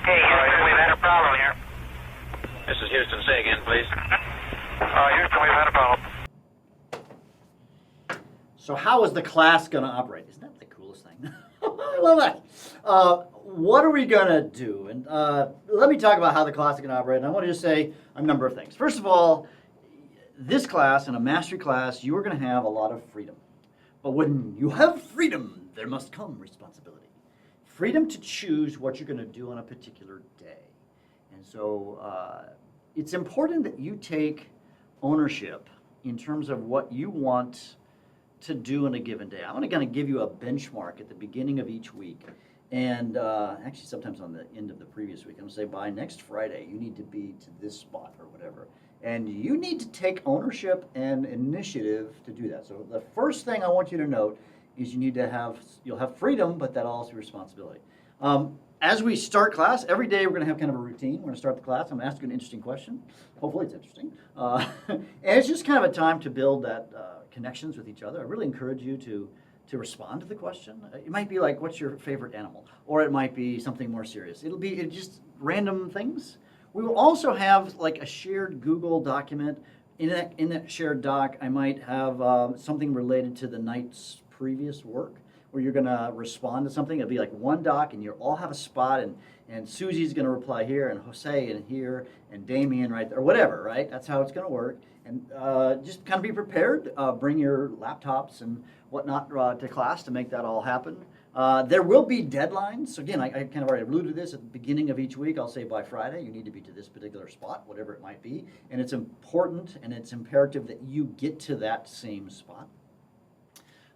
Okay, Houston, we've had a problem here. This is Houston. Say again, please. Houston, we've had a problem. So how is the class going to operate? Isn't that the coolest thing? I love that. What are we going to do? And let me talk about how the class is going to operate. And I want to just say a number of things. First of all, this class and a mastery class, you are going to have a lot of freedom. But when you have freedom, there must come responsibility. Freedom to choose what you're going to do on a particular day. And so it's important that you take ownership in terms of what you want to do in a given day. I'm going to give you a benchmark at the beginning of each week. And actually sometimes on the end of the previous week, I'm going to say by next Friday, you need to be to this spot or whatever. And you need to take ownership and initiative to do that. So the first thing I want you to note is you'll have freedom, but that also responsibility. As we start class, every day we're going to have kind of a routine. We're going to start the class. I'm going to ask you an interesting question. Hopefully it's interesting. And it's just kind of a time to build that connections with each other. I really encourage you to respond to the question. It might be like, what's your favorite animal? Or it might be something more serious. It'll be just random things. We will also have like a shared Google document. In that shared doc, I might have something related to the night's previous work, where you're going to respond to something. It'll be like one doc, and you'll all have a spot, and Susie's going to reply here, and Jose in here, and Damien right there, or whatever, right? That's how it's going to work. And just kind of be prepared. Bring your laptops and whatnot to class to make that all happen. There will be deadlines. So again, I kind of already alluded to this at the beginning of each week. I'll say by Friday, you need to be to this particular spot, whatever it might be. And it's important and it's imperative that you get to that same spot.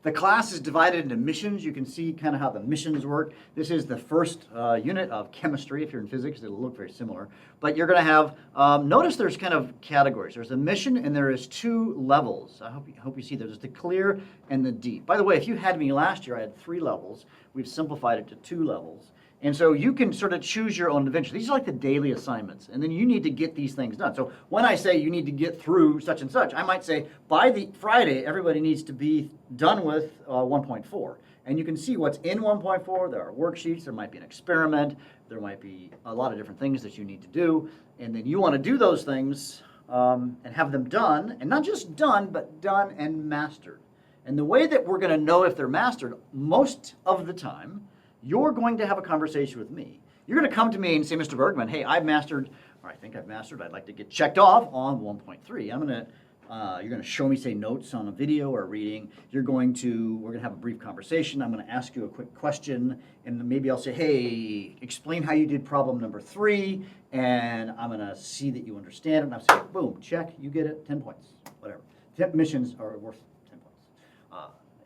The class is divided into missions. You can see kind of how the missions work. This is the first unit of chemistry. If you're in physics, it'll look very similar. But you're going to have, notice there's kind of categories. There's a mission and there is two levels. I hope you see there's the clear and the deep. By the way, if you had me last year, I had 3 levels. We've simplified it to 2 levels. And so you can sort of choose your own adventure. These are like the daily assignments, and then you need to get these things done. So when I say you need to get through such and such, I might say by the Friday, everybody needs to be done with 1.4. And you can see what's in 1.4. There are worksheets. There might be an experiment. There might be a lot of different things that you need to do. And then you want to do those things and have them done, and not just done, but done and mastered. And the way that we're going to know if they're mastered most of the time, you're going to have a conversation with me. You're going to come to me and say, Mr. Bergmann, hey, I've mastered, or I think I've mastered, I'd like to get checked off on 1.3. You're going to show me, say, notes on a video or a reading. We're going to have a brief conversation. I'm going to ask you a quick question, and maybe I'll say, hey, explain how you did problem number 3, and I'm going to see that you understand it, and I'll say, boom, check, you get it, 10 points, whatever. 10 missions are worth 10 points.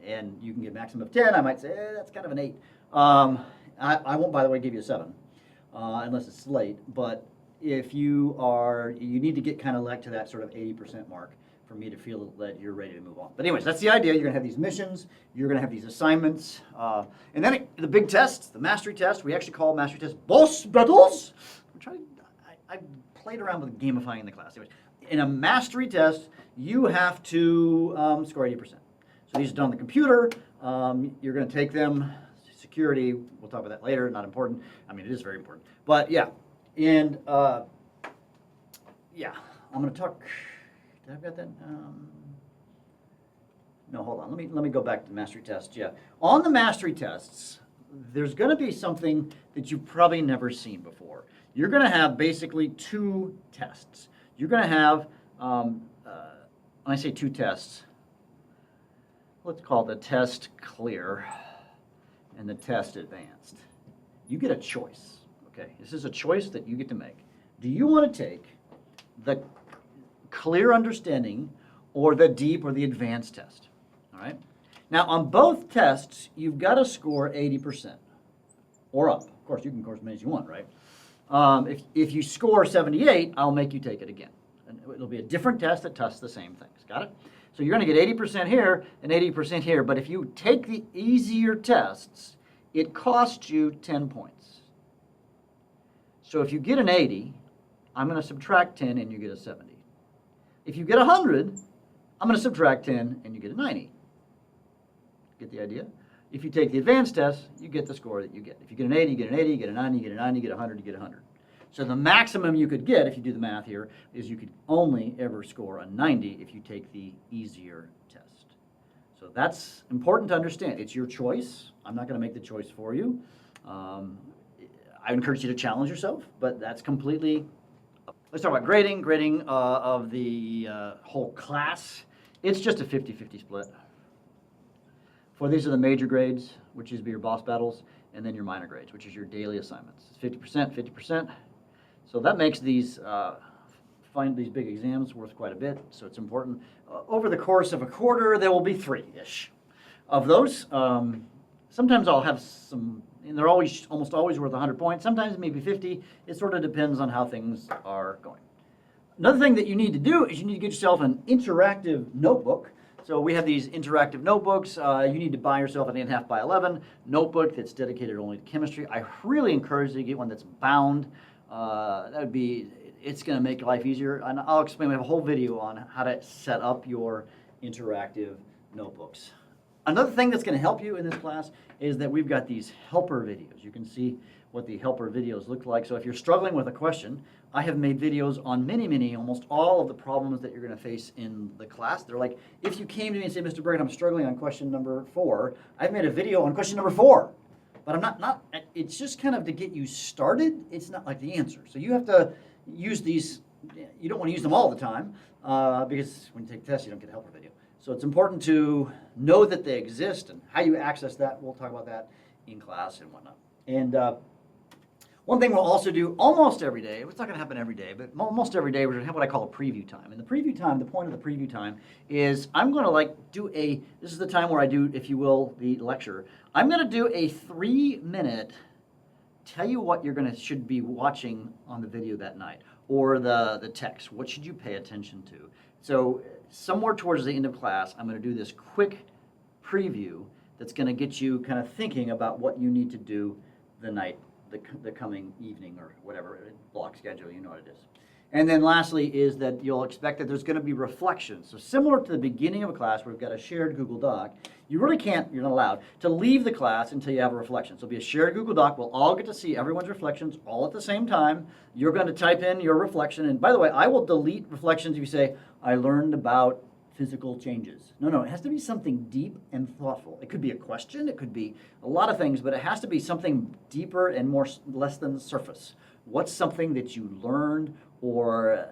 And you can get maximum of 10. I might say, that's kind of an 8. I won't, by the way, give you a 7 unless it's late. But if you need to get kind of like to that sort of 80% mark for me to feel that you're ready to move on. But anyways, that's the idea. You're going to have these missions. You're going to have these assignments. And then the big test, the mastery test, we actually call mastery test boss battles. I played around with gamifying the class. Anyways, in a mastery test, you have to score 80%. So these are done on the computer. You're going to take them. Security, we'll talk about that later, not important. I mean, it is very important. But yeah, and yeah, I'm going to talk, did I have got that? No, hold on, let me go back to the mastery test. Yeah, on the mastery tests, there's going to be something that you've probably never seen before. You're going to have basically 2 tests. You're going to have, when I say 2 tests, let's call the test clear and the test advanced. You get a choice, okay? This is a choice that you get to make. Do you want to take the clear understanding or the deep or the advanced test, all right? Now, on both tests, you've got to score 80% or up. Of course, you can score as many as you want, right? If you score 78, I'll make you take it again. And it'll be a different test that tests the same things, got it? So you're going to get 80% here and 80% here, but if you take the easier tests, it costs you 10 points. So if you get an 80, I'm going to subtract 10 and you get a 70. If you get 100, I'm going to subtract 10 and you get a 90. Get the idea? If you take the advanced test, you get the score that you get. If you get an 80, you get an 80, you get a 90, you get a 90, you get a 100, you get a 100. So the maximum you could get, if you do the math here, is you could only ever score a 90 if you take the easier test. So that's important to understand. It's your choice. I'm not going to make the choice for you. I encourage you to challenge yourself, but that's completely. Let's talk about grading. Grading of the whole class. It's just a 50-50 split. For these are the major grades, which is your boss battles, and then your minor grades, which is your daily assignments. It's 50%, 50%. So that makes these these big exams worth quite a bit. So it's important. Over the course of a quarter, there will be 3-ish of those. Sometimes I'll have some, and they're almost always worth 100 points. Sometimes maybe 50. It sort of depends on how things are going. Another thing that you need to do is you need to get yourself an interactive notebook. So we have these interactive notebooks. You need to buy yourself an 8.5 by 11 notebook that's dedicated only to chemistry. I really encourage you to get one that's bound. It's going to make life easier. And I'll explain. We have a whole video on how to set up your interactive notebooks. Another thing that's going to help you in this class is that we've got these helper videos. You can see what the helper videos look like. So if you're struggling with a question, I have made videos on almost all of the problems that you're going to face in the class. They're like, if you came to me and said, Mr. Bergmann, I'm struggling on question number 4, I've made a video on question number 4. But I'm not, it's just kind of to get you started. It's not like the answer. So you have to use these, you don't want to use them all the time because when you take tests, you don't get a helper video. So it's important to know that they exist and how you access that. We'll talk about that in class and whatnot. And one thing we'll also do almost every day, it's not going to happen every day, but almost every day we're going to have what I call a preview time. And the preview time, the point of the preview time is I'm going to this is the time where I do, if you will, the lecture. I'm going to do a 3-minute tell you what should be watching on the video that night or the text. What should you pay attention to? So somewhere towards the end of class, I'm going to do this quick preview that's going to get you kind of thinking about what you need to do the coming evening or whatever block schedule, you know what it is. And then lastly is that you'll expect that there's going to be reflections. So similar to the beginning of a class where we've got a shared Google Doc, you really can't, you're not allowed to leave the class until you have a reflection. So it'll be a shared Google Doc. We'll all get to see everyone's reflections all at the same time. You're going to type in your reflection. And by the way, I will delete reflections if you say, I learned about physical changes. No, it has to be something deep and thoughtful. It could be a question, it could be a lot of things, but it has to be something deeper and less than the surface. What's something that you learned or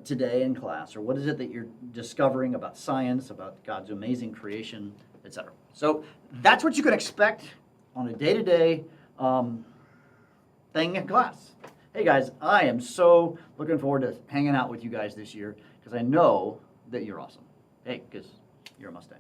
today in class, or what is it that you're discovering about science, about God's amazing creation, etc. So that's what you can expect on a day-to-day thing in class. Hey guys, I am so looking forward to hanging out with you guys this year because I know that you're awesome. Hey, because you're a Mustang.